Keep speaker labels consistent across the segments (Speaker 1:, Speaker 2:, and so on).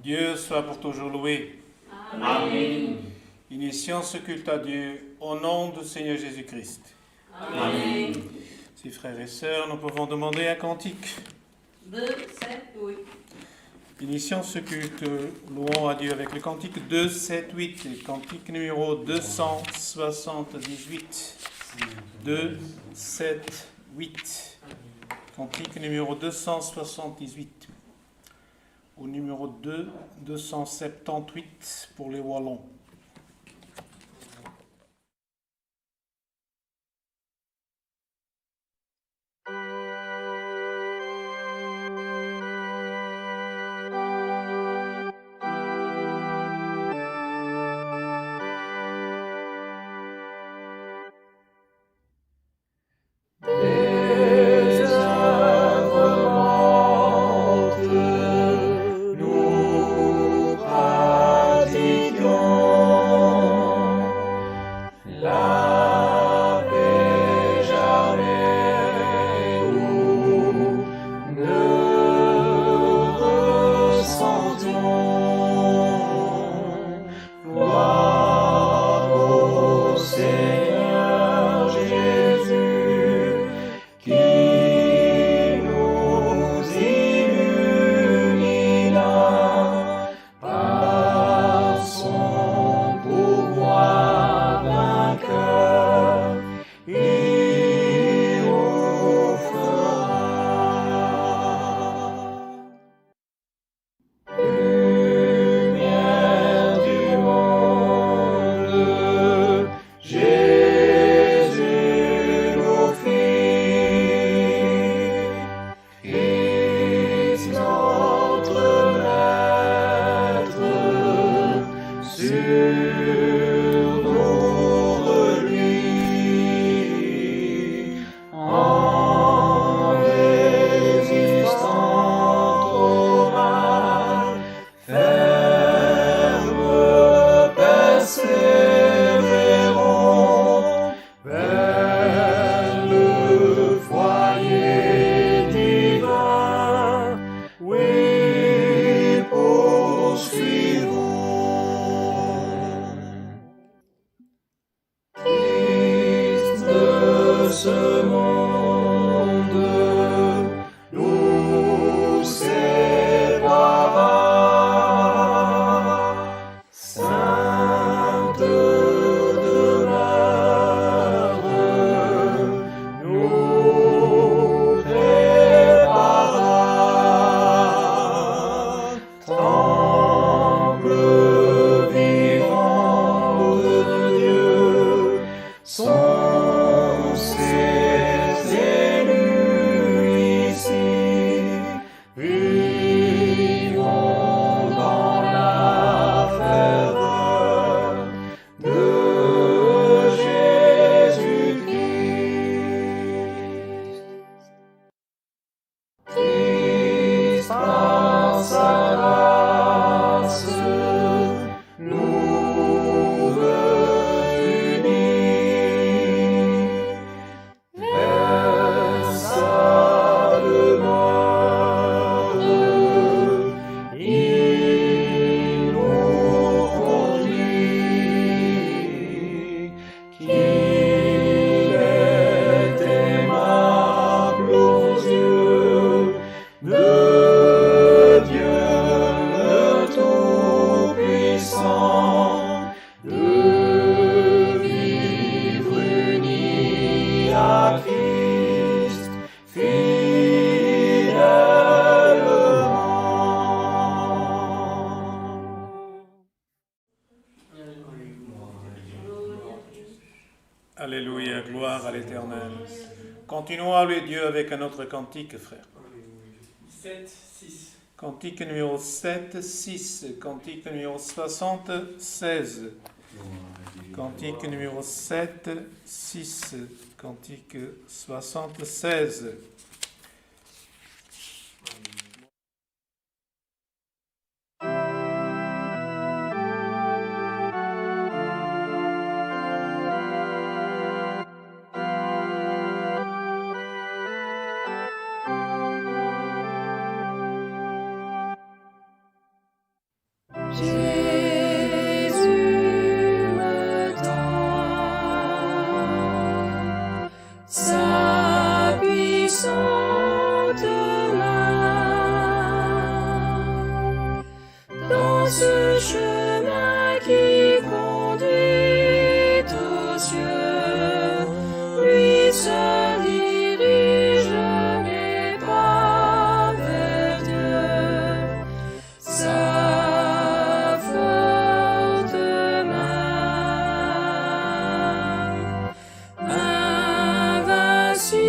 Speaker 1: Dieu soit pour toujours loué.
Speaker 2: Amen.
Speaker 1: Initions ce culte à Dieu au nom du Seigneur Jésus-Christ.
Speaker 2: Amen.
Speaker 1: Si frères et sœurs, nous pouvons demander un cantique.
Speaker 2: 2, 7, 8.
Speaker 1: Initions ce culte, louons à Dieu avec le cantique 2, 7, 8, cantique numéro 278. 2, 7, 8. Cantique numéro 278. Au numéro 2, 278 pour les Wallons. Alléluia, gloire à l'Éternel. Continuons à louer Dieu avec un autre cantique, frère.
Speaker 3: 7, 6.
Speaker 1: Cantique numéro 7, 6. Cantique numéro 76. Cantique numéro 7, 6. Cantique 76.
Speaker 4: dans ce chemin qui conduit aux cieux, lui seul dirige mes pas vers Dieu. Sa forte main, invincible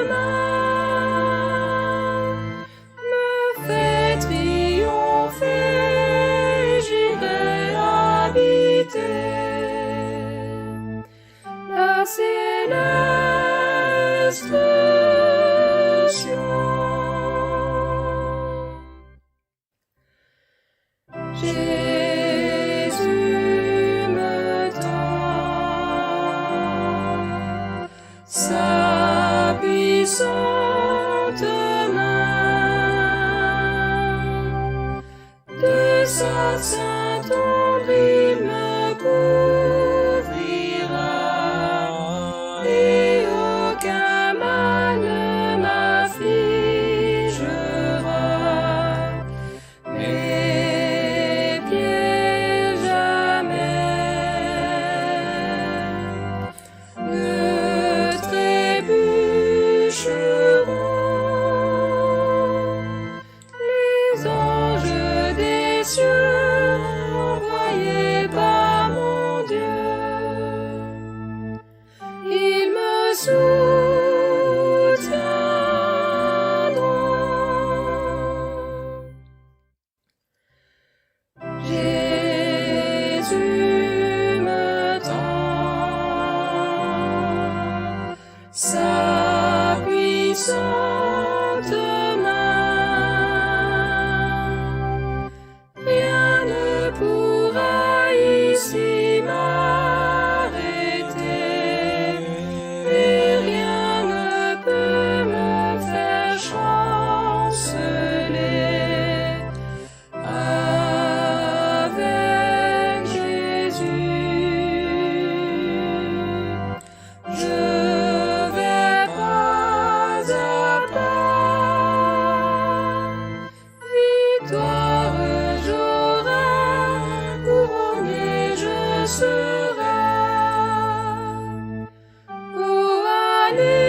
Speaker 4: main, me fait triompher, j'irai habiter la céleste Sion. Jésus me tend sa puissante main, de sa sainte ombre il me couvrira, et aucun mal ne m'affligera. Mes pieds jamais ne trébucheront. Les anges des cieux envoyés par mon Dieu, ils me soutiendront. Jésus me tend sa puissante main. Rien ne pourra ici m'arrêter, et rien ne peut me faire chanceler. Avec Jésus, je vais pas à pas. Victoire j'aurai, couronné je serai. Oh, alléluia.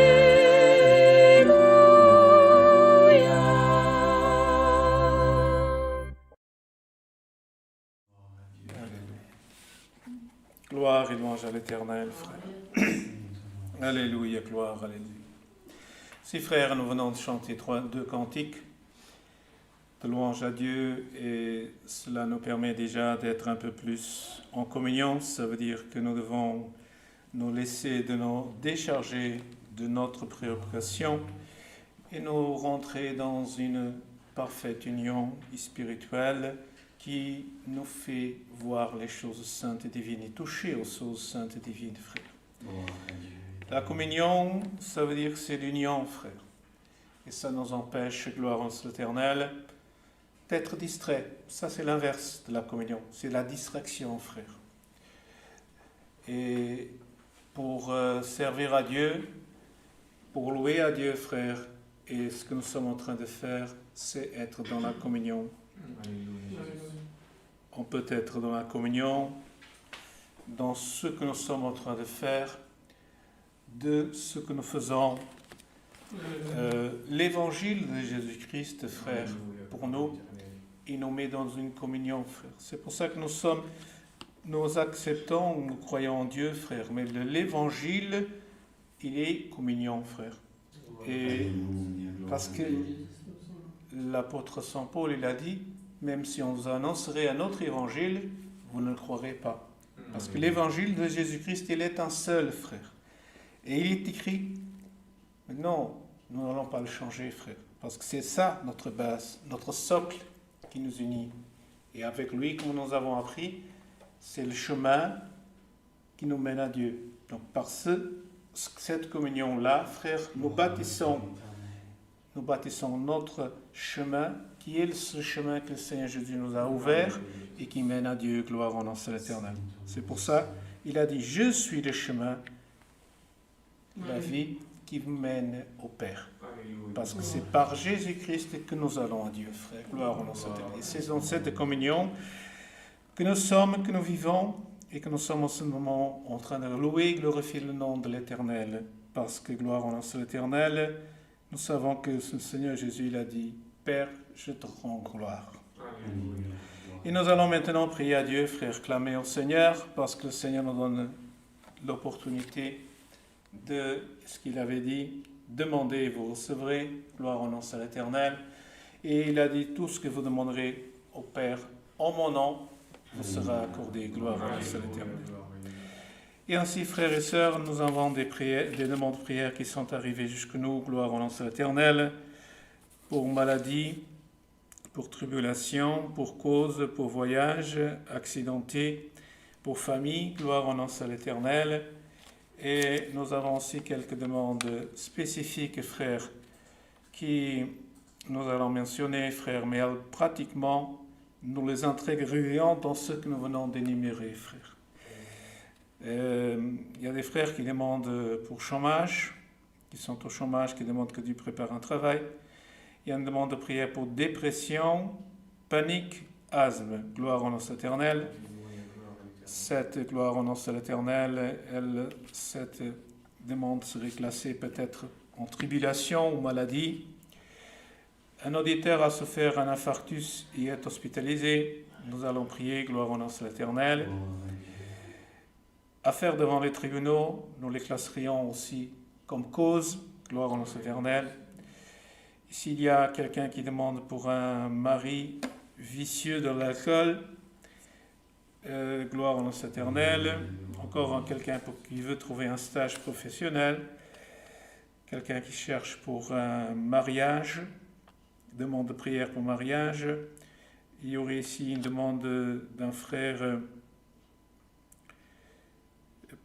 Speaker 1: Gloire et louange à l'Éternel, frère. Alléluia, gloire, alléluia. Si, frères, nous venons de chanter deux cantiques de louange à Dieu, et cela nous permet déjà d'être un peu plus en communion. Ça veut dire que nous devons nous laisser de nous décharger de notre préoccupation et nous rentrer dans une parfaite union spirituelle qui nous fait voir les choses saintes et divines et toucher aux choses saintes et divines, frère. La communion, ça veut dire que c'est l'union, frère. Et ça nous empêche, gloire en l'Éternel, d'être distrait. Ça, c'est l'inverse de la communion. C'est la distraction, frère. Et pour servir à Dieu, pour louer à Dieu, frère, et ce que nous sommes en train de faire, c'est être dans la communion. On peut être dans la communion, dans ce que nous sommes en train de faire, de ce que nous faisons. L'évangile de Jésus-Christ, frère, pour nous, il nous met dans une communion, frère. C'est pour ça que nous acceptons, nous croyons en Dieu, frère, mais l'évangile, il est communion, frère. Et parce que l'apôtre Saint Paul, il a dit, même si on vous annoncerait un autre évangile, vous ne le croirez pas. Parce que l'évangile de Jésus-Christ, il est un seul, frère. Et il est écrit, mais non, nous n'allons pas le changer, frère. Parce que c'est ça, notre base, notre socle qui nous unit. Et avec lui, comme nous avons appris, c'est le chemin qui nous mène à Dieu. Donc par cette communion-là, frère, nous bâtissons notre chemin, qui est ce chemin que le Seigneur Jésus nous a ouvert et qui mène à Dieu, gloire en nom de l'Éternel. C'est pour ça, il a dit, je suis le chemin, la vie qui vous mène au Père. Parce que c'est par Jésus-Christ que nous allons à Dieu, frère. Gloire au nom éternel. Et c'est dans cette communion que nous sommes, que nous vivons, et que nous sommes en ce moment en train de louer et glorifier le nom de l'Éternel. Parce que, gloire au nom de l'Éternel, nous savons que ce Seigneur Jésus il a dit, Père, je te rends gloire. Et nous allons maintenant prier à Dieu, frère, clamer au Seigneur, parce que le Seigneur nous donne l'opportunité de ce qu'il avait dit, demandez et vous recevrez, gloire au nom de l'Éternel. Et il a dit, tout ce que vous demanderez au Père en mon nom, vous sera accordé, gloire au nom de l'Éternel. Et ainsi, frères et sœurs, nous avons des demandes de prière qui sont arrivées jusqu'à nous, gloire au nom de l'Éternel, pour maladie, pour tribulation, pour cause, pour voyage, accidenté, pour famille, gloire au nom de l'Éternel. Et nous avons aussi quelques demandes spécifiques, frères, qui nous allons mentionner, frères, mais pratiquement, nous les intégrerions dans ce que nous venons d'énumérer, frères. Il y a des frères qui demandent pour chômage, qui sont au chômage, qui demandent que Dieu prépare un travail. Il y a une demande de prière pour dépression, panique, asthme. Gloire au nom de l'Éternel. Cette gloire au nom de l'Éternel, cette demande serait classée peut-être en tribulation ou maladie. Un auditeur a souffert un infarctus et est hospitalisé. Nous allons prier, gloire au nom de l'Éternel. Affaires devant les tribunaux, nous les classerions aussi comme cause, gloire au nom de l'Éternel. S'il y a quelqu'un qui demande pour un mari vicieux de l'alcool, gloire au nom de l'Éternel. Encore quelqu'un qui veut trouver un stage professionnel, quelqu'un qui cherche pour un mariage, demande de prière pour mariage. Il y aurait ici une demande d'un frère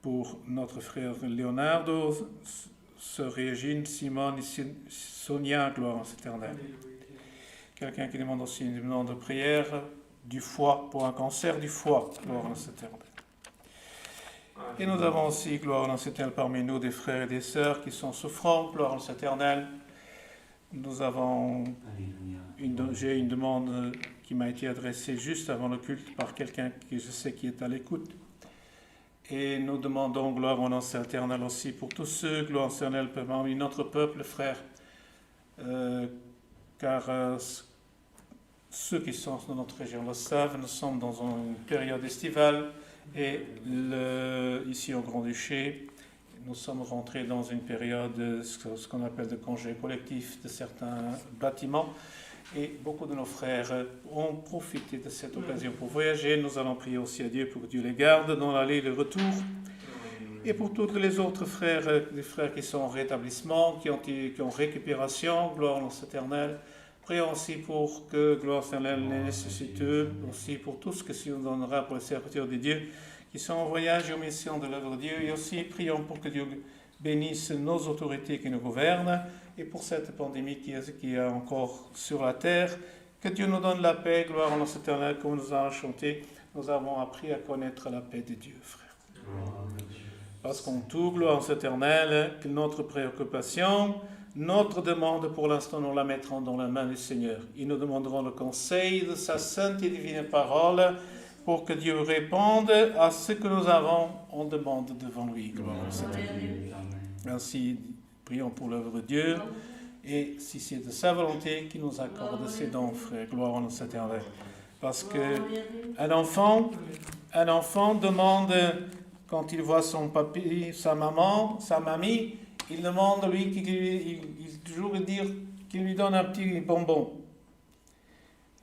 Speaker 1: pour notre frère Leonardo, sœur Régine, Simone et Sonia, gloire au l'Éternel. Quelqu'un qui demande aussi une demande de prière du foie, pour un cancer du foie, gloire au l'Éternel. Et nous avons aussi, gloire au l'Éternel, parmi nous des frères et des sœurs qui sont souffrants, gloire au l'Éternel. Nous avons j'ai une demande qui m'a été adressée juste avant le culte par quelqu'un que je sais qui est à l'écoute. Et nous demandons gloire au nom de l'Éternel aussi pour tous ceux, gloire au l'Éternel, parmi notre peuple, frère, car ceux qui sont dans notre région le savent, nous sommes dans une période estivale et ici au Grand-Duché, nous sommes rentrés dans une période, ce qu'on appelle de congé collectif de certains bâtiments. Et beaucoup de nos frères ont profité de cette occasion pour voyager. Nous allons prier aussi à Dieu pour que Dieu les garde dans l'aller et le retour. Et pour tous les autres frères, les frères qui sont en rétablissement, qui ont récupération, gloire au nom de l'Éternel. Prions aussi pour que, gloire au Seigneur, les nécessiteux, aussi pour tout ce que Dieu nous donnera pour les serviteurs de Dieu, qui sont en voyage et en mission de l'œuvre de Dieu. Et aussi prions pour que Dieu bénisse nos autorités qui nous gouvernent, et pour cette pandémie qui est encore sur la terre, que Dieu nous donne la paix, gloire au nom de l'Éternel, comme nous avons chanté, nous avons appris à connaître la paix de Dieu, frère. Parce qu'en tout, gloire au l'Éternel, que notre préoccupation, notre demande pour l'instant, nous la mettrons dans la main du Seigneur. Et nous demanderons le conseil de sa sainte et divine parole pour que Dieu réponde à ce que nous avons en demande devant lui, gloire au l'Éternel. Ainsi, prions pour l'œuvre de Dieu, et si c'est de sa volonté, qu'il nous accorde ses dons, frère, gloire au nom de l'Éternel. Parce qu'un enfant demande, quand il voit son papy, sa maman, sa mamie, il demande, lui, il toujours dire qu'il lui donne un petit bonbon.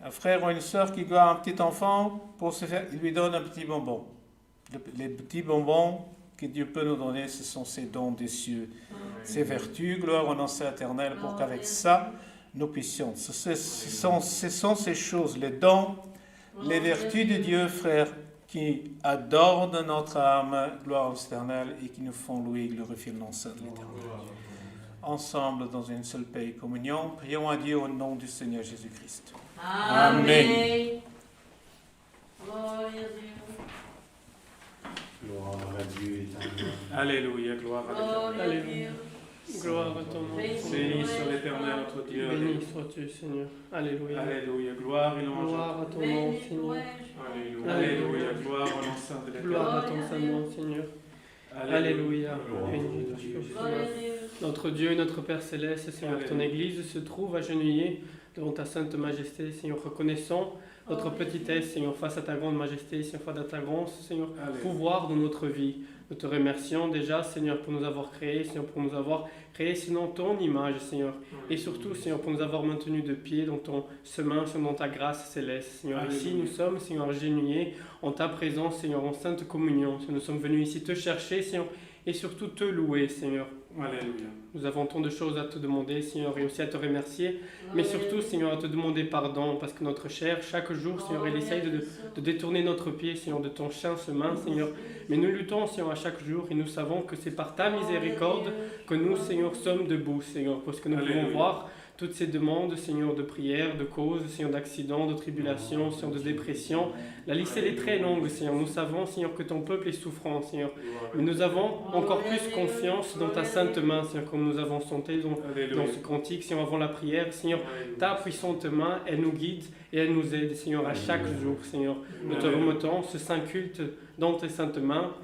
Speaker 1: Un frère ou une sœur qui a un petit enfant, pour se faire, il lui donne un petit bonbon. Les petits bonbons que Dieu peut nous donner, ce sont ses dons des cieux, ses vertus, gloire au nom de l'Éternel, pour qu'avec ça, nous puissions. Ce sont ces choses, les dons, les vertus de Dieu, frères, qui adornent notre âme, gloire au l'Éternel, et qui nous font louer et glorifier le nom saint de l'Éternel. Ensemble, dans une seule paix et communion, prions à Dieu au nom du Seigneur Jésus-Christ.
Speaker 2: Amen. Gloire à Dieu.
Speaker 5: Gloire à Dieu éternel.
Speaker 1: Alléluia, gloire à
Speaker 2: Gloire
Speaker 1: Dieu.
Speaker 2: à Dieu.
Speaker 3: Gloire à ton nom.
Speaker 1: Béni soit l'Éternel, notre Dieu.
Speaker 3: Béni sois-tu, Seigneur. Alléluia.
Speaker 1: Alléluia. Gloire et louange.
Speaker 3: Gloire à ton nom, Seigneur.
Speaker 1: Alléluia. Alléluia. Gloire au nom saint de l'Éternel.
Speaker 3: Gloire à ton saint nom, Seigneur. Alléluia. Béni sois-tu, Seigneur. Notre Dieu et notre Père Céleste, Seigneur, ton Église se trouve agenouillée devant ta sainte majesté, Seigneur, reconnaissant notre petitesse, Seigneur, face à ta grande majesté, Seigneur, face à ta grande, Seigneur, pouvoir dans notre vie. Nous te remercions déjà, Seigneur, pour nous avoir créés, Seigneur, pour nous avoir créés selon ton image, Seigneur. Et surtout, Seigneur, pour nous avoir maintenus de pied dans ton chemin, Seigneur, dans ta grâce céleste. Seigneur, ici nous sommes, Seigneur, agenouillés en ta présence, Seigneur, en sainte communion. Seigneur, nous sommes venus ici te chercher, Seigneur, et surtout te louer, Seigneur.
Speaker 1: Alléluia.
Speaker 3: Nous avons tant de choses à te demander, Seigneur, et aussi à te remercier, mais surtout, Seigneur, à te demander pardon, parce que notre chair, chaque jour, Seigneur, elle essaye de détourner notre pied, Seigneur, de ton saint chemin, Seigneur. Mais nous luttons, Seigneur, à chaque jour, et nous savons que c'est par ta miséricorde que nous, Seigneur, sommes debout, Seigneur, parce que nous pouvons voir toutes ces demandes, Seigneur, de prière, de causes, Seigneur, d'accidents, de tribulations, Seigneur, de dépression. La liste, elle est très longue, Seigneur. Nous savons, Seigneur, que ton peuple est souffrant, Seigneur. Mais nous avons encore plus confiance dans ta sainte main, Seigneur, comme nous avons chanté dans ce cantique, Seigneur, avant la prière. Seigneur, ta puissante main, elle nous guide et elle nous aide, Seigneur, à chaque jour, Seigneur. Nous te remettons ce saint culte dans tes saintes mains.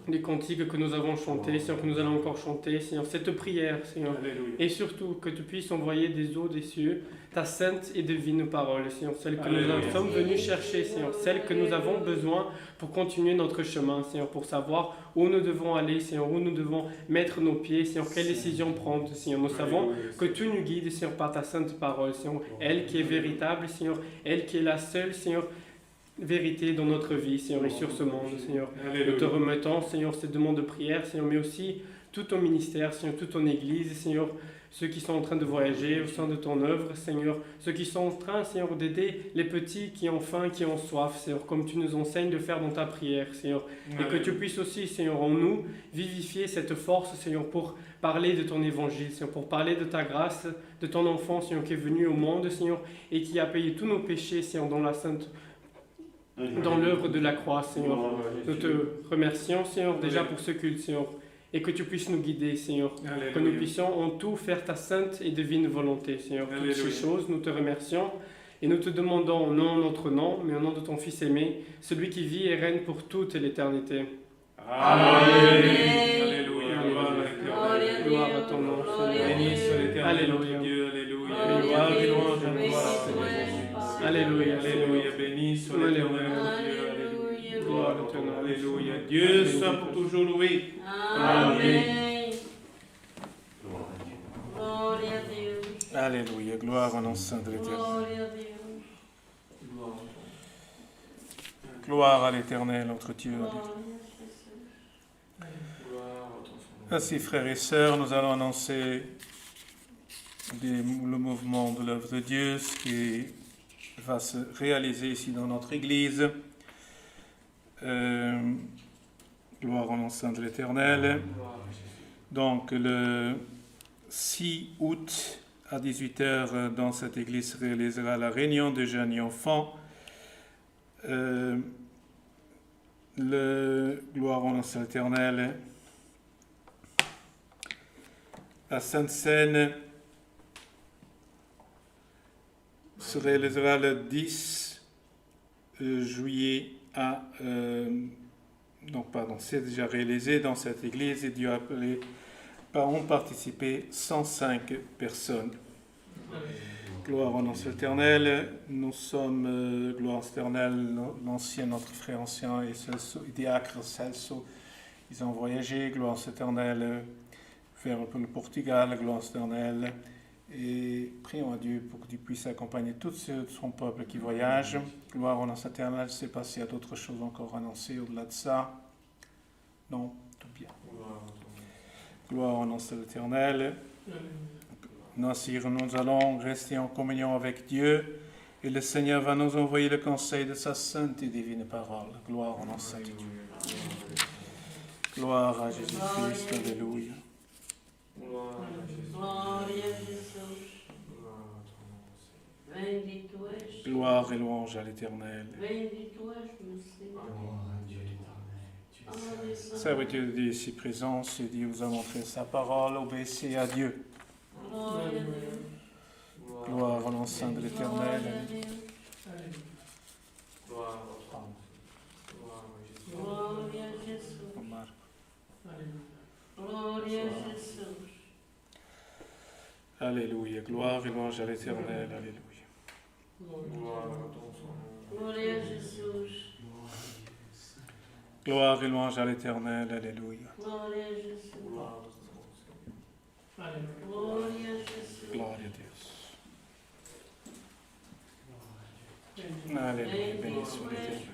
Speaker 3: Les cantiques que nous avons chantés, Seigneur, que nous allons encore chanter, Seigneur, cette prière, Seigneur. Alléluia. Et surtout, que tu puisses envoyer des eaux des cieux, ta sainte et divine parole, Seigneur, celle que nous sommes venus chercher, Seigneur, celle que nous avons besoin pour continuer notre chemin, Seigneur, pour savoir où nous devons aller, Seigneur, où nous devons mettre nos pieds, Seigneur, quelle décision prendre, Seigneur. Nous savons que tu nous guides, Seigneur, par ta sainte parole, Seigneur, elle qui est véritable, Seigneur, elle qui est la seule, Seigneur, vérité dans notre vie, Seigneur, et sur ce monde, Seigneur. Alléluia. Nous te remettons, Seigneur, ces demandes de prière, Seigneur, mais aussi tout ton ministère, Seigneur, toute ton Église, Seigneur, ceux qui sont en train de voyager au sein de ton œuvre, Seigneur, ceux qui sont en train, Seigneur, d'aider les petits qui ont faim, qui ont soif, Seigneur, comme tu nous enseignes de faire dans ta prière, Seigneur. Alléluia. Et que tu puisses aussi, Seigneur, en nous, vivifier cette force, Seigneur, pour parler de ton évangile, Seigneur, pour parler de ta grâce, de ton enfant, Seigneur, qui est venu au monde, Seigneur, et qui a payé tous nos péchés, Seigneur, dans la sainte dans l'œuvre de la croix, Seigneur. Nous te remercions, Seigneur, déjà pour ce culte, Seigneur, et que tu puisses nous guider, Seigneur, Alléluia. Que nous puissions en tout faire ta sainte et divine volonté, Seigneur. Alléluia. Toutes ces choses, nous te remercions et nous te demandons, non en notre nom, mais au nom de ton Fils aimé, celui qui vit et règne pour toute l'éternité.
Speaker 1: Amen. Alléluia.
Speaker 3: Gloire à ton nom, Seigneur.
Speaker 1: Béni soit l'Éternel, notre Dieu. Alléluia. Gloire et louange à toi. Alléluia. Alléluia. Béni soit l'Éternel, notre Dieu. Alléluia. Gloire à ton nom. Alléluia. Dieu soit pour toujours loué.
Speaker 2: Amen. Gloria a Dieu.
Speaker 1: Alléluia. Gloire au nom saint de l'Éternel.
Speaker 2: Gloria a Dieu.
Speaker 1: Gloire à l'Éternel, notre Dieu. Ainsi, frères et sœurs, nous allons annoncer le mouvement de l'œuvre de Dieu, ce qui va se réaliser ici dans notre Église. Gloire au nom saint de l'Éternel. Donc, le 6 août à 18h, dans cette Église se réalisera la réunion de jeunes et enfants. Gloire au nom saint de l'Éternel. La Sainte Seine se réalisera le 10 juillet à... c'est déjà réalisé dans cette église et Dieu a appelé, ont participé 105 personnes. Gloire au nom éternel. Nous sommes, gloire éternelle, l'ancien, notre frère ancien et diacre Celso, ils ont voyagé, gloire éternelle, vers le Portugal, gloire éternelle. Et prions à Dieu pour que Dieu puisse accompagner tout son peuple qui voyage. Gloire au nom éternel. Je ne sais pas s'il y a d'autres choses encore annoncées au-delà de ça. Non, tout bien. Gloire au nom éternel. Nous allons rester en communion avec Dieu et le Seigneur va nous envoyer le conseil de sa sainte et divine parole. Gloire au nom de Dieu. Gloire à Jésus-Christ. Alléluia.
Speaker 2: Gloire
Speaker 1: et louange à l'Éternel.
Speaker 2: Bendito és, meu Senhor.
Speaker 5: Gloire à Dieu l'Éternel, tu
Speaker 1: Serviteur de Dieu ici présent, si Dieu vous a montré sa parole, obéissez à Dieu. Gloire à l'enceinte de l'Éternel. Alléluia. Gloire et louange à l'Éternel. Alléluia. Gloire et louange à l'Éternel. Alléluia. Gloire à Dieu. Alléluia. Béni soit l'Éternel.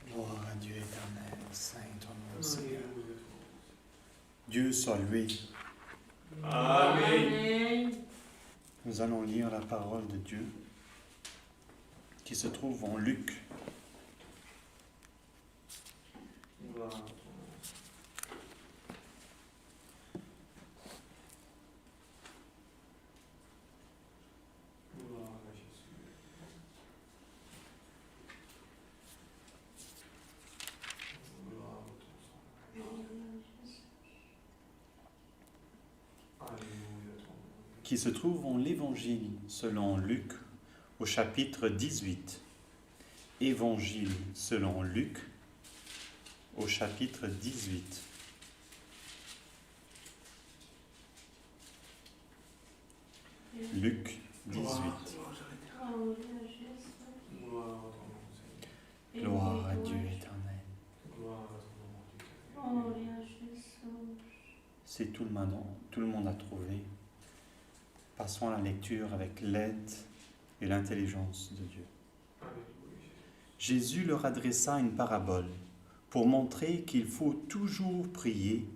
Speaker 5: Gloire à Dieu éternel, saint ton nom, Seigneur. Dieu soit loué.
Speaker 1: Amen.
Speaker 5: Nous allons lire la parole de Dieu qui se trouve en Luc. Qui se trouve en l'Évangile selon Luc au chapitre 18. Évangile selon Luc au chapitre 18. Luc 18. Gloire à Dieu éternel. Si tout le monde a trouvé, passons à la lecture avec l'aide et l'intelligence de Dieu. Jésus leur adressa une parabole pour montrer qu'il faut toujours prier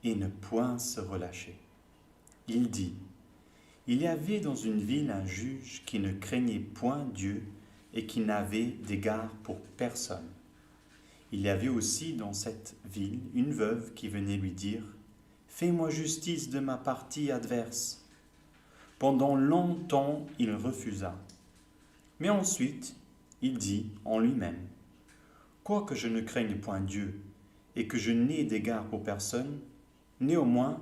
Speaker 5: et ne point se relâcher. Il dit, « Il y avait dans une ville un juge qui ne craignait point Dieu et qui n'avait d'égard pour personne. Il y avait aussi dans cette ville une veuve qui venait lui dire, « Fais-moi justice de ma partie adverse. » Pendant longtemps, il refusa. Mais ensuite, il dit en lui-même, « Quoique je ne craigne point Dieu et que je n'ai d'égard pour personne, néanmoins,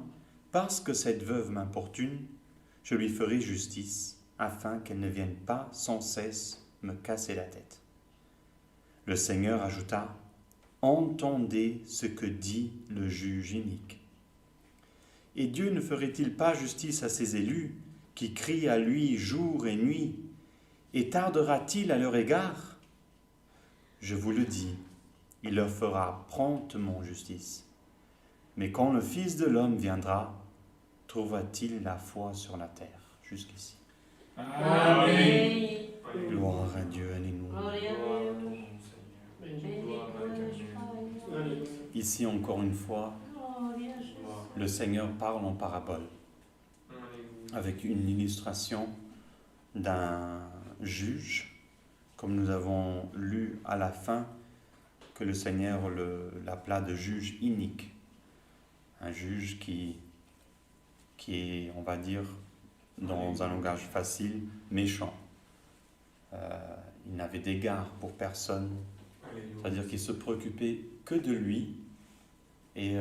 Speaker 5: parce que cette veuve m'importune, je lui ferai justice, afin qu'elle ne vienne pas sans cesse me casser la tête. » Le Seigneur ajouta, « Entendez ce que dit le juge inique. Et Dieu ne ferait-il pas justice à ses élus, qui crient à lui jour et nuit, et tardera-t-il à leur égard? Je vous le dis, il leur fera promptement justice. Mais quand le Fils de l'homme viendra, trouvera-t-il la foi sur la terre? Jusqu'ici.
Speaker 1: Amen.
Speaker 5: Gloire à Dieu, alléluia. Ici encore une fois, le Seigneur parle en parabole, avec une illustration d'un juge, comme nous avons lu à la fin, que le Seigneur l'appela de juge inique. Un juge qui est, on va dire, dans un langage facile, méchant. Il n'avait d'égard pour personne, c'est-à-dire qu'il se préoccupait que de lui et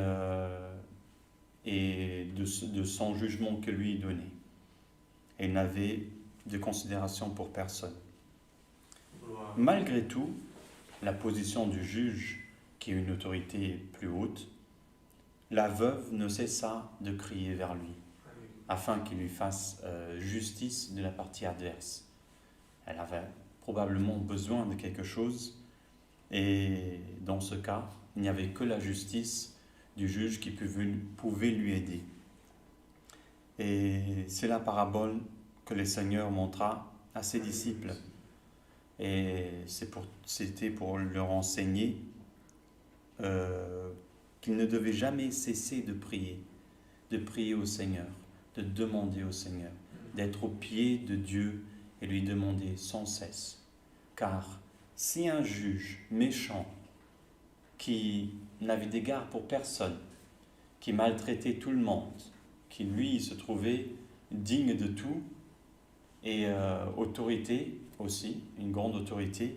Speaker 5: de son jugement que lui donnait. Et il n'avait de considération pour personne. Malgré tout, la position du juge, qui est une autorité plus haute, la veuve ne cessa de crier vers lui, afin qu'il lui fasse justice de la partie adverse. Elle avait probablement besoin de quelque chose, et dans ce cas, il n'y avait que la justice du juge qui pouvait lui aider. Et c'est la parabole que le Seigneur montra à ses disciples. Et c'était pour leur enseigner qu'ils ne devaient jamais cesser de prier au Seigneur, de demander au Seigneur, d'être au pied de Dieu et lui demander sans cesse. Car si un juge méchant qui n'avait d'égard pour personne, qui maltraitait tout le monde, qui lui se trouvait digne de tout, et autorité aussi, une grande autorité,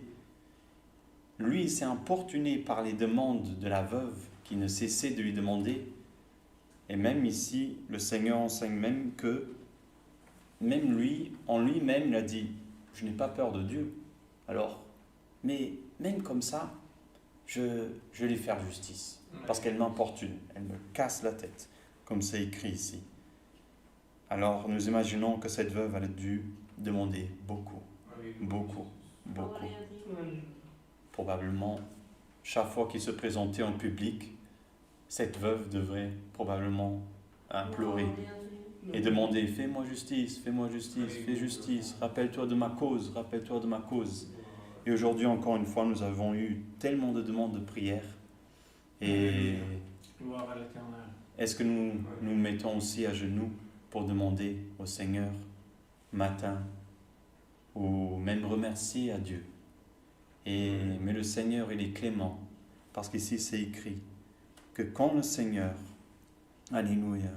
Speaker 5: lui, il s'est importuné par les demandes de la veuve qui ne cessait de lui demander. Et même ici, le Seigneur enseigne même que, même lui, en lui-même, il a dit, je n'ai pas peur de Dieu. Alors, mais même comme ça, je vais lui faire justice, parce qu'elle m'importune, elle me casse la tête, comme c'est écrit ici. Alors, nous imaginons que cette veuve, elle a dû demander beaucoup. Probablement, chaque fois qu'il se présentait en public, cette veuve devrait probablement implorer et demander, fais-moi justice, fais justice, rappelle-toi de ma cause. Et aujourd'hui, encore une fois, nous avons eu tellement de demandes de prière. Et
Speaker 1: Gloire à l'Éternel.
Speaker 5: est-ce que nous nous mettons aussi à genoux pour demander au Seigneur matin ou même remercier à Dieu? Mais le Seigneur, il est clément, parce qu'ici c'est écrit que quand le Seigneur, alléluia,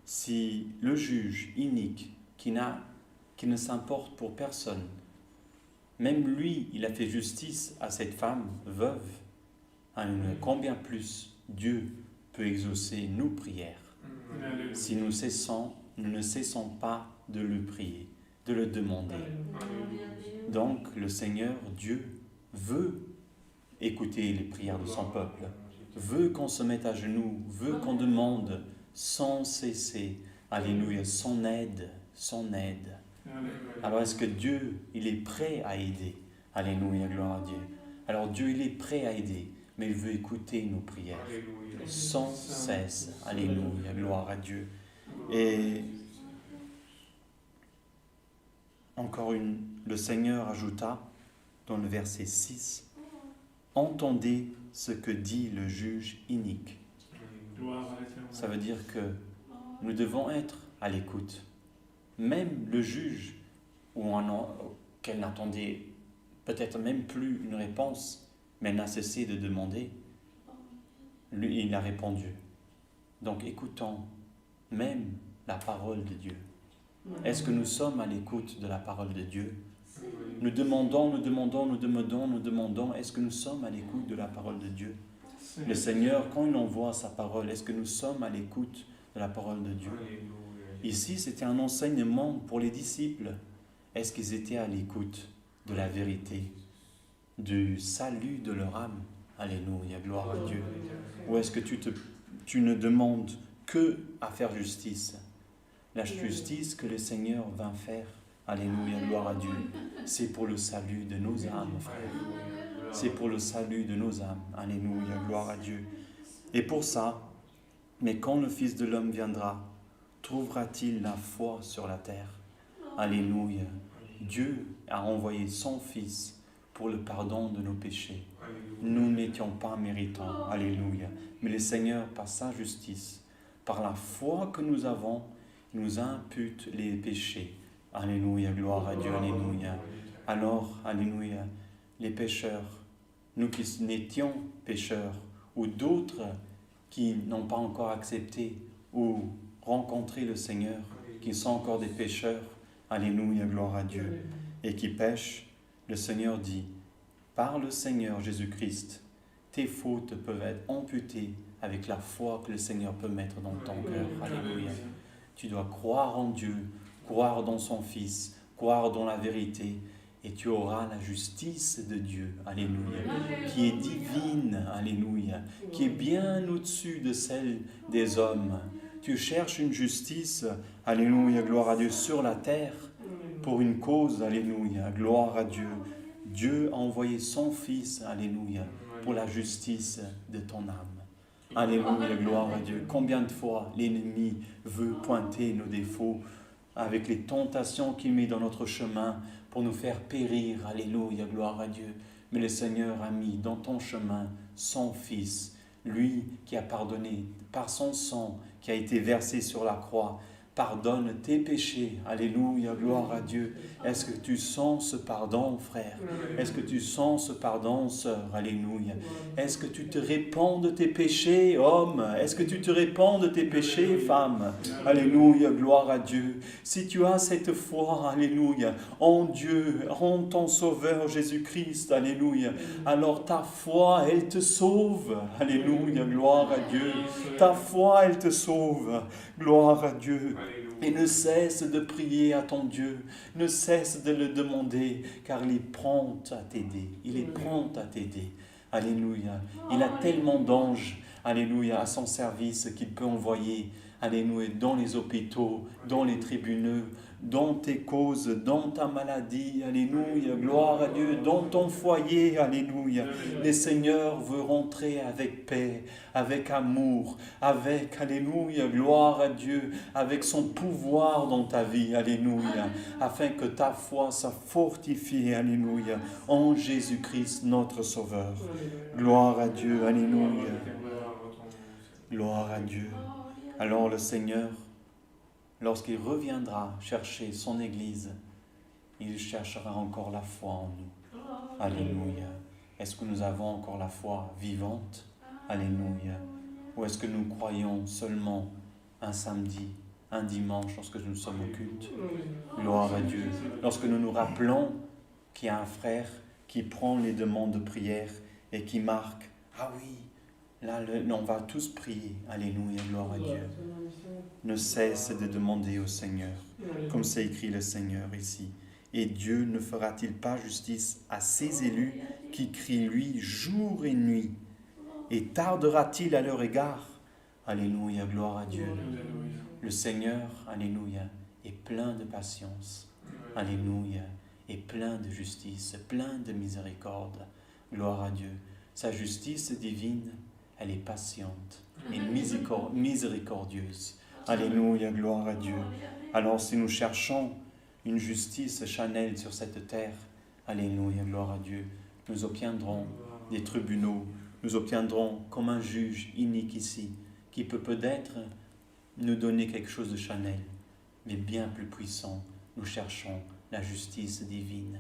Speaker 5: si le juge inique qui ne s'importe pour personne, même lui, il a fait justice à cette femme veuve, alléluia, combien plus Dieu peut exaucer nos prières si nous ne cessons pas de le prier, de le demander. Donc le Seigneur, Dieu, veut écouter les prières de son peuple, veut qu'on se mette à genoux, veut qu'on demande sans cesser, alléluia, son aide. Alors est-ce que Dieu, il est prêt à aider? Alléluia, gloire à Dieu. Alors Dieu, il est prêt à aider, mais il veut écouter nos prières sans cesse. Alléluia, gloire à Dieu. Et encore le Seigneur ajouta dans le verset 6, « Entendez ce que dit le juge inique. » Ça veut dire que nous devons être à l'écoute. Même le juge, qu'elle n'attendait peut-être même plus une réponse, mais elle n'a cessé de demander, lui, il a répondu. Donc écoutons même la parole de Dieu. Est-ce que nous sommes à l'écoute de la parole de Dieu? Nous demandons, est-ce que nous sommes à l'écoute de la parole de Dieu? Le Seigneur, quand il envoie sa parole, est-ce que nous sommes à l'écoute de la parole de Dieu? Ici, c'était un enseignement pour les disciples. Est-ce qu'ils étaient à l'écoute de la vérité, du salut de leur âme? Alléluia, gloire à Dieu. Ou est-ce que tu ne demandes que à faire justice? La justice que le Seigneur va faire, alléluia, gloire à Dieu, c'est pour le salut de nos âmes, frère. C'est pour le salut de nos âmes, alléluia, gloire à Dieu. Et pour ça, mais quand le Fils de l'homme viendra, trouvera-t-il la foi sur la terre? Alléluia. Dieu a envoyé son Fils pour le pardon de nos péchés. Nous n'étions pas méritants, alléluia. Mais le Seigneur, par sa justice, par la foi que nous avons, nous impute les péchés. Alléluia, gloire à Dieu, alléluia. Alors, alléluia, les pécheurs, nous qui n'étions pécheurs, ou d'autres qui n'ont pas encore accepté ou rencontré le Seigneur, qui sont encore des pécheurs, alléluia, gloire à Dieu, et qui pêchent, le Seigneur dit, par le Seigneur Jésus-Christ, tes fautes peuvent être amputées avec la foi que le Seigneur peut mettre dans ton cœur. Alléluia. Tu dois croire en Dieu, croire dans son Fils, croire dans la vérité, et tu auras la justice de Dieu, alléluia, qui est divine, alléluia, qui est bien au-dessus de celle des hommes. Tu cherches une justice, alléluia, gloire à Dieu, sur la terre, pour une cause, alléluia, gloire à Dieu. Dieu a envoyé son Fils, alléluia, pour la justice de ton âme. Alléluia, gloire à Dieu. Combien de fois l'ennemi veut pointer nos défauts avec les tentations qu'il met dans notre chemin pour nous faire périr. Alléluia, gloire à Dieu. Mais le Seigneur a mis dans ton chemin son Fils, lui qui a pardonné par son sang qui a été versé sur la croix, pardonne tes péchés. Alléluia, gloire à Dieu. Est-ce que tu sens ce pardon, frère? Est-ce que tu sens ce pardon, sœur? Alléluia. Est-ce que tu te répands de tes péchés, homme? Est-ce que tu te répands de tes péchés, femme? Alléluia, gloire à Dieu. Si tu as cette foi, alléluia, en Dieu, en ton Sauveur Jésus-Christ, alléluia, alors ta foi, elle te sauve. Alléluia, gloire à Dieu. Ta foi, elle te sauve. Gloire à Dieu. Et ne cesse de prier à ton Dieu, ne cesse de le demander, car il est prompt à t'aider. Il est prompt à t'aider. Alléluia. Il a tellement d'anges, alléluia, à son service qu'il peut envoyer, alléluia, dans les hôpitaux, dans les tribunaux, dans tes causes, dans ta maladie, alléluia, gloire à Dieu, dans ton foyer, alléluia. Le Seigneur veut rentrer avec paix, avec amour, avec, alléluia, gloire à Dieu, avec son pouvoir dans ta vie, alléluia, afin que ta foi soit fortifiée, alléluia, en Jésus-Christ, notre Sauveur. Gloire à Dieu, alléluia. Gloire à Dieu. Alors le Seigneur, lorsqu'il reviendra chercher son Église, il cherchera encore la foi en nous. Alléluia. Est-ce que nous avons encore la foi vivante? Alléluia. Ou est-ce que nous croyons seulement un samedi, un dimanche, lorsque nous sommes au culte? Gloire à Dieu. Lorsque nous nous rappelons qu'il y a un frère qui prend les demandes de prière et qui marque, ah oui, là, on va tous prier. Alléluia, gloire à Dieu. Ne cesse de demander au Seigneur, comme c'est écrit le Seigneur ici. Et Dieu ne fera-t-il pas justice à ses élus qui crient lui jour et nuit? Et tardera-t-il à leur égard? Alléluia, gloire à Dieu. Le Seigneur, alléluia, est plein de patience. Alléluia, est plein de justice, plein de miséricorde. Gloire à Dieu. Sa justice divine, elle est patiente et miséricordieuse. Alléluia, gloire à Dieu. Alors si nous cherchons une justice charnelle sur cette terre, alléluia, gloire à Dieu, nous obtiendrons des tribunaux, nous obtiendrons comme un juge inique ici, qui peut peut-être nous donner quelque chose de charnel, mais bien plus puissant. Nous cherchons la justice divine,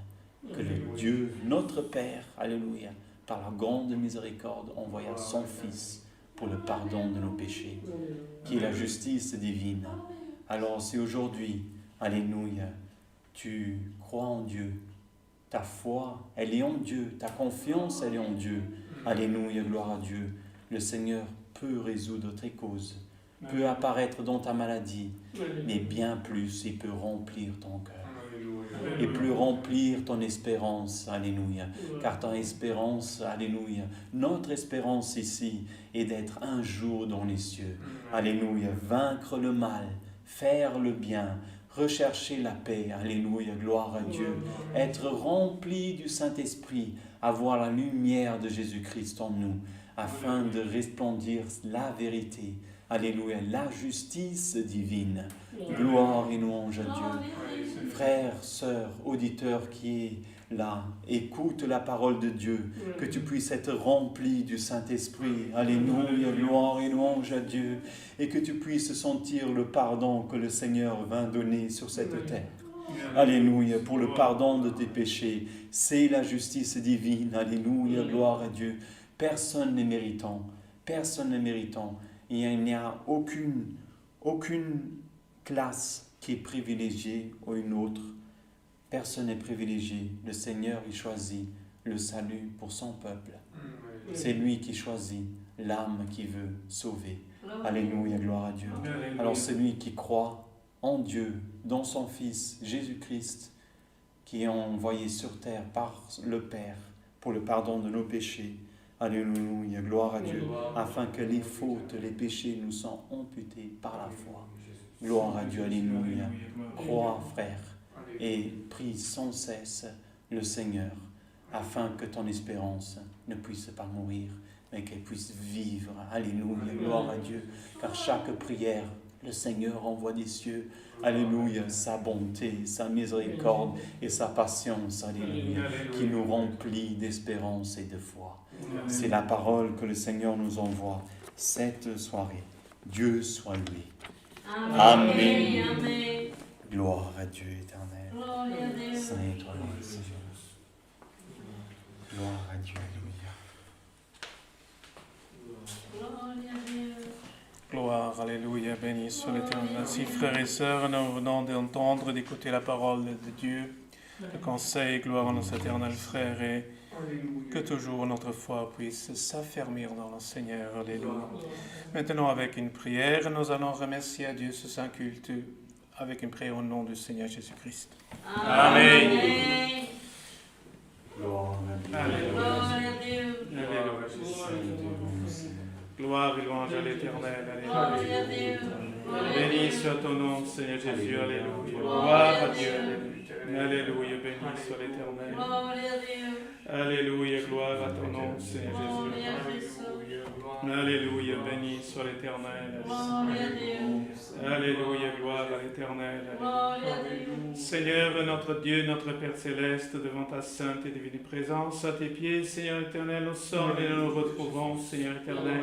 Speaker 5: que le Dieu, notre Père, alléluia, par la grande miséricorde, envoya son Fils pour le pardon de nos péchés, qui est la justice divine. Alors si aujourd'hui, alléluia, tu crois en Dieu, ta foi, elle est en Dieu, ta confiance, elle est en Dieu, alléluia, gloire à Dieu, le Seigneur peut résoudre tes causes, peut apparaître dans ta maladie, mais bien plus, il peut remplir ton cœur. Et plus remplir ton espérance, alléluia, car ton espérance, alléluia, notre espérance ici est d'être un jour dans les cieux, alléluia, vaincre le mal, faire le bien, rechercher la paix, alléluia, gloire à Dieu, être rempli du Saint-Esprit, avoir la lumière de Jésus-Christ en nous, afin de resplendir la vérité, alléluia, la justice divine, gloire et louange à Dieu. Frères, sœurs, auditeurs qui est là, écoute la parole de Dieu, que tu puisses être rempli du Saint-Esprit, alléluia, gloire et louange à Dieu, et que tu puisses sentir le pardon que le Seigneur vint donner sur cette terre. Alléluia, pour le pardon de tes péchés, c'est la justice divine, alléluia, gloire à Dieu. Personne n'est méritant, personne n'est méritant. Il n'y a aucune classe qui est privilégiée ou une autre. Personne n'est privilégié. Le Seigneur, il choisit le salut pour son peuple. C'est lui qui choisit l'âme qui veut sauver. Alléluia, gloire à Dieu. Alors celui qui croit en Dieu, dans son Fils Jésus-Christ, qui est envoyé sur terre par le Père pour le pardon de nos péchés. Alléluia, gloire à Dieu, afin que les fautes, les péchés nous soient amputés par la foi. Gloire à Dieu, alléluia. Crois, frère, et prie sans cesse le Seigneur, afin que ton espérance ne puisse pas mourir, mais qu'elle puisse vivre. Alléluia, gloire à Dieu, car chaque prière, le Seigneur envoie des cieux, alléluia, sa bonté, sa miséricorde et sa patience, alléluia, qui nous remplit d'espérance et de foi. C'est la parole que le Seigneur nous envoie cette soirée. Dieu soit loué. Amen.
Speaker 2: Amen.
Speaker 5: Gloire à Dieu éternel.
Speaker 2: Gloria a Deus.
Speaker 5: Saint et toi, Seigneur. Gloire à Dieu, alléluia.
Speaker 2: Gloria a Deus.
Speaker 1: Gloire, alléluia, béni soit l'Éternel. Ainsi, frères et sœurs, nous venons d'entendre, d'écouter la parole de Dieu, le conseil, gloire à notre éternel frère, et que toujours notre foi puisse s'affermir dans le Seigneur. Alléluia. Maintenant, avec une prière, nous allons remercier à Dieu ce saint culte, avec une prière au nom du Seigneur Jésus-Christ.
Speaker 2: Amen.
Speaker 5: Gloire à Dieu.
Speaker 2: Gloria a Deus.
Speaker 1: Gloire et louange à l'Éternel.
Speaker 2: Gloria a
Speaker 1: Alléluia.
Speaker 2: Deus.
Speaker 1: Béni soit ton nom, Seigneur Jésus. Alléluia. Gloire à Dieu. Alléluia. Béni soit l'Éternel.
Speaker 2: Gloria a Deus.
Speaker 1: Alléluia. Gloire à ton nom, Seigneur
Speaker 2: Gloria a
Speaker 1: Jésus.
Speaker 2: Deus.
Speaker 1: Alléluia. Béni soit l'Éternel.
Speaker 2: Gloria a Deus.
Speaker 1: Alléluia. Gloire à l'Éternel.
Speaker 2: Gloria a Deus.
Speaker 1: Seigneur, notre Dieu, notre Père Céleste, devant ta sainte et divine présence, à tes pieds, Seigneur éternel, nous sommes et nous nous retrouvons, Seigneur éternel.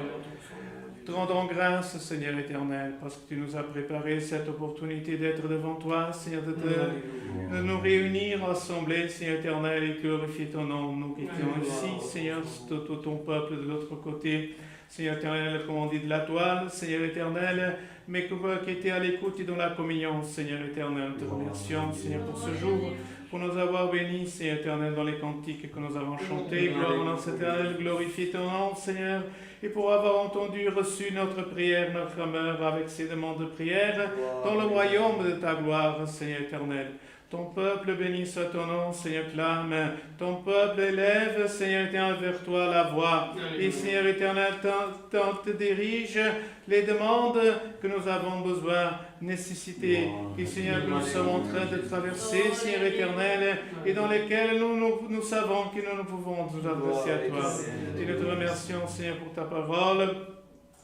Speaker 1: Te rendons grâce, Seigneur éternel, parce que tu nous as préparé cette opportunité d'être devant toi, Seigneur, de nous réunir, assemblés, Seigneur éternel, et glorifier ton nom. Nous qui étions ici, Seigneur, tout ton peuple de l'autre côté, Seigneur éternel, comme on dit de la toile, Seigneur éternel, mais qui était à l'écoute et dans la communion, Seigneur éternel. Nous te remercions, Seigneur, pour ce jour, pour nous avoir bénis, Seigneur éternel, dans les cantiques que nous avons chantés. Gloire à notre éternel, glorifie ton nom, Seigneur, et pour avoir entendu, reçu notre prière, notre clameur avec ces demandes de prière, dans le royaume de ta gloire, Seigneur éternel. Ton peuple bénit soit ton nom, Seigneur, clame. Ton peuple élève, Seigneur éternel, vers toi la voix. Et Seigneur éternel, te dirige les demandes que nous avons besoin, nécessité, et Seigneur, que nous sommes en train de traverser, Seigneur éternel, et dans lesquelles nous savons que nous pouvons nous adresser à toi. Et nous te remercions, Seigneur, pour ta parole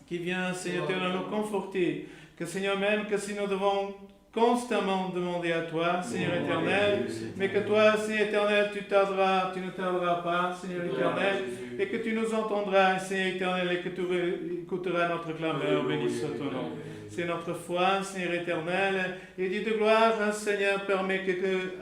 Speaker 1: qui vient, Seigneur éternel, nous conforter. Que Seigneur, même que si nous devons constamment demander à toi, Seigneur éternel, mais que toi, Seigneur éternel, tu ne tarderas pas, Seigneur éternel, et que tu nous entendras, Seigneur éternel, et que tu écouteras notre clameur. Béni soit ton nom. C'est notre foi, Seigneur éternel, et Dieu de gloire, Seigneur, permet que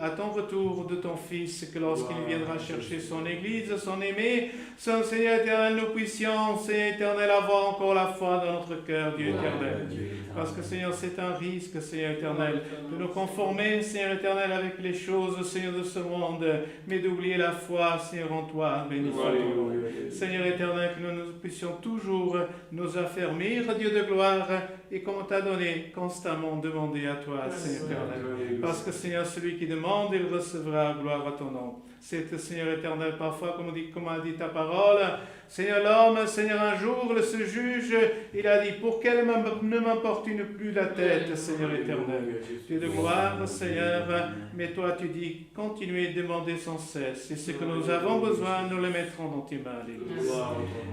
Speaker 1: à ton retour de ton Fils, que lorsqu'il viendra chercher son Église, son aimé, son Seigneur éternel, nous puissions, Seigneur éternel, avoir encore la foi dans notre cœur, Dieu éternel. Parce que, Seigneur, c'est un risque, Seigneur éternel, de nous conformer, Seigneur éternel, avec les choses, Seigneur, de ce monde, mais d'oublier la foi, Seigneur, en toi. Béni soit ton nom. Seigneur éternel, que nous puissions toujours nous affermir, Dieu de gloire, et comme on t'a donné, constamment demander à toi, Seigneur éternel. Parce que, Seigneur, celui qui demande, il recevra, gloire à ton nom. C'est, Seigneur éternel, parfois, comme a dit ta parole, Seigneur, l'homme, Seigneur, un jour, ce juge, il a dit, pour qu'elle ne m'importune plus la tête, Seigneur éternel. Dieu de gloire, Seigneur, mais toi, tu dis, continuez de demander sans cesse. Et ce que nous avons besoin, nous le mettrons dans tes mains. Alléluia.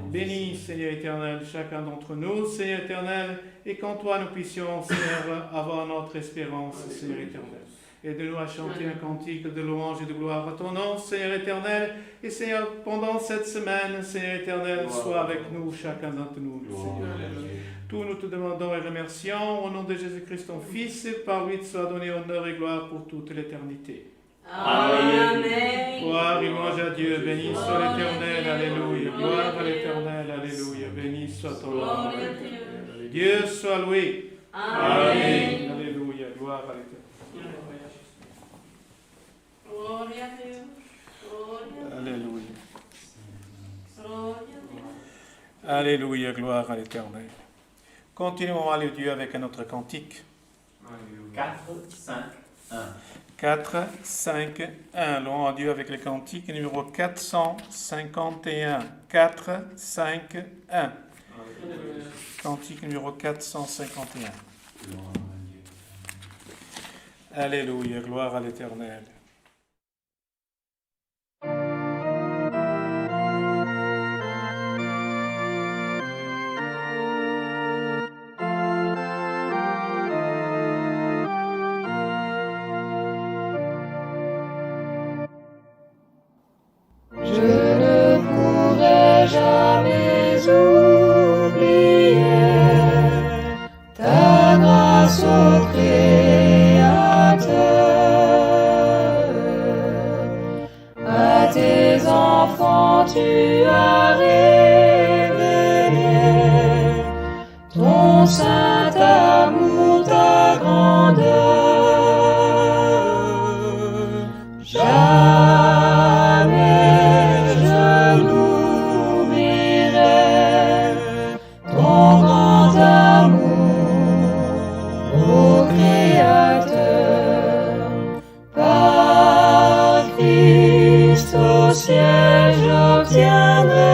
Speaker 1: Bénis, Seigneur éternel, chacun d'entre nous, Seigneur éternel, et qu'en toi, nous puissions, Seigneur, avoir notre espérance, Seigneur éternel. Aide-nous à chanter un cantique de louange et de gloire à ton nom, Seigneur éternel. Et Seigneur, pendant cette semaine, Seigneur éternel, sois avec nous, chacun d'entre nous, Seigneur. Tout nous te demandons et remercions, au nom de Jésus-Christ, ton Fils, par lui te soit donné honneur et gloire pour toute l'éternité.
Speaker 2: Amen.
Speaker 1: Gloire et louange à Dieu, béni soit l'Éternel, alléluia. Gloire à l'Éternel, alléluia. Béni soit ton nom. Dieu soit loué.
Speaker 2: Amen.
Speaker 1: Alléluia, gloire à l'Éternel.
Speaker 2: Gloria a Deus. Gloria
Speaker 1: Alléluia.
Speaker 2: a Deus.
Speaker 1: Alléluia, gloire à l'Éternel. Continuons à Dieu avec un autre cantique.
Speaker 5: 4, 5, 1.
Speaker 1: 4, 5, 1. Louons à Dieu avec le cantique numéro 451. 4, 5, 1. Cantique numéro 451. Alléluia, gloire à l'Éternel.
Speaker 4: Je ne pourrai jamais oublier ta grâce ô Créateur. À tes enfants tu as révélé ton saint amour, ta grandeur. Jamais je n'oublierai ton grand amour, ô Créateur. Par Christ au ciel j'obtiendrai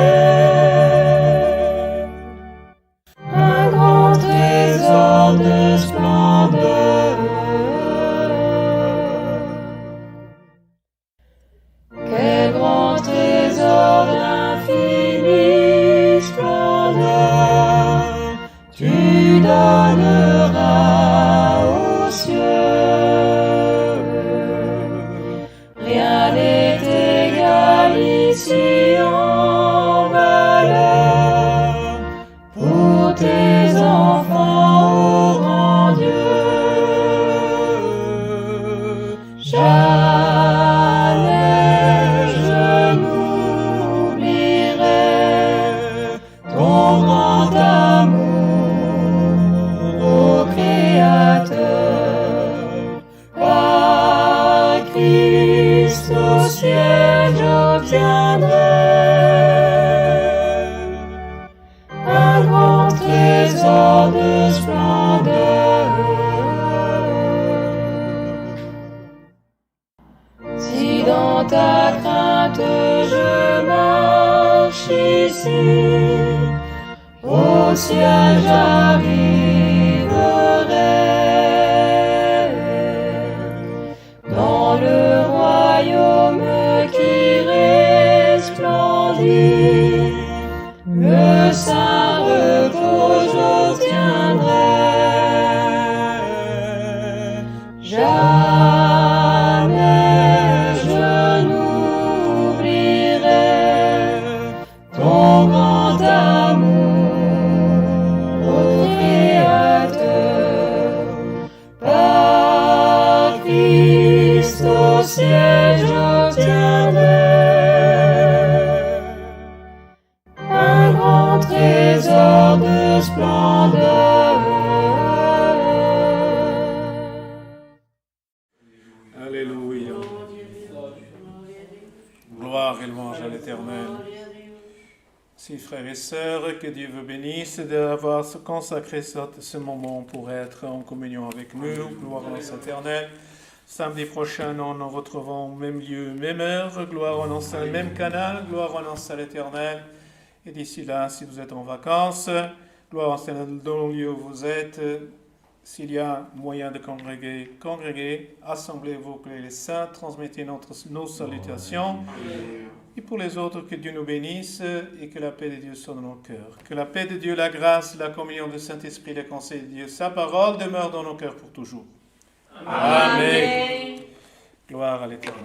Speaker 4: un grand trésor de splendeur. Quel grand trésor d'infinie splendeur tu donneras aux cieux. Rien n'est égal ici en valeur pour tes enfants, ô grand Dieu. Jamais je n'oublierai ton grand amour, ô Créateur. Par Christ au ciel j'obtiendrai un grand trésor de splendeur. Si dans ta crainte je marche ici, au ciel j'arriverai. Dans le royaume qui resplendit, le saint repos j'obtiendrai. Jamais je n'oublierai ton grand amour, ô Créateur. Par Christ au ciel j'obtiendrai un grand trésor de splendeur.
Speaker 1: Alléluia. Gloire et louange à l'Éternel. Si frères et sœurs, que Dieu vous bénisse d'avoir consacré ce moment pour être en communion avec nous. Gloire à notre Éternel. Samedi prochain, nous nous retrouvons au même lieu, même heure. Gloire à notre même canal. Gloire à notre l'Éternel. Et d'ici là, si vous êtes en vacances, gloire à l'Éternel dans le lieu où vous êtes. S'il y a moyen de congréguer, assemblez-vous que les saints, transmettez nos salutations. Et pour les autres, que Dieu nous bénisse et que la paix de Dieu soit dans nos cœurs. Que la paix de Dieu, la grâce, la communion du Saint-Esprit, le conseil de Dieu, sa parole demeure dans nos cœurs pour toujours. Amen. Gloire à l'Éternel.